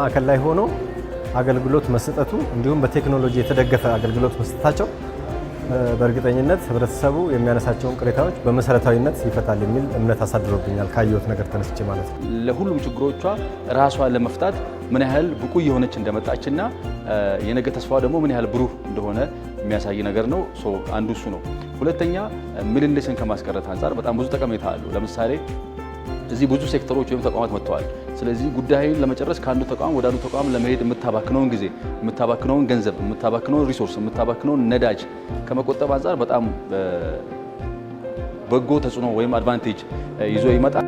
ማዕከል ላይ ሆኖ አገልግሎት መስጠቱ እንዲሁም በቴክኖሎጂ የተደገፈ አገልግሎት መስጠታቸው በእርግጠኝነት ህብረተሰቡ የሚያነሳቸውን ቅሬታዎች በመሰረታዊነት ይፈታል የሚል እምነት አሳድሮብኛል ካየሁት ነገር ተነስቼ ማለት ነው። ለሁሉም ችግሮቿ ራሷን ለመፍታት ምን ያህል ብቁ የሆነች እንደመጣችና የነገ ተስፋዋ ደግሞ ምን ያህል ብሩህ እንደሆነ የሚያሳይ ነገር ነው። አንዱ እሱ ነው። ሁለተኛ ምልልስን ከማስቀረት አንጻር በጣም ብዙ ጠቀሜታ አለው። ለምሳሌ እዚህ ብዙ ሴክተሮች ወይም ተቋማት መጥተዋል። ስለዚህ ጉዳይን ለመጨረስ ከአንዱ ተቋም ወደ አንዱ ተቋም ለመሄድ የምታባክነውን ጊዜ፣ የምታባክነውን ገንዘብ፣ የምታባክነውን ሪሶርስ፣ የምታባክነውን ነዳጅ ከመቆጠብ አንጻር በጣም በጎ ተጽዕኖ ወይም አድቫንቴጅ ይዞ ይመጣል።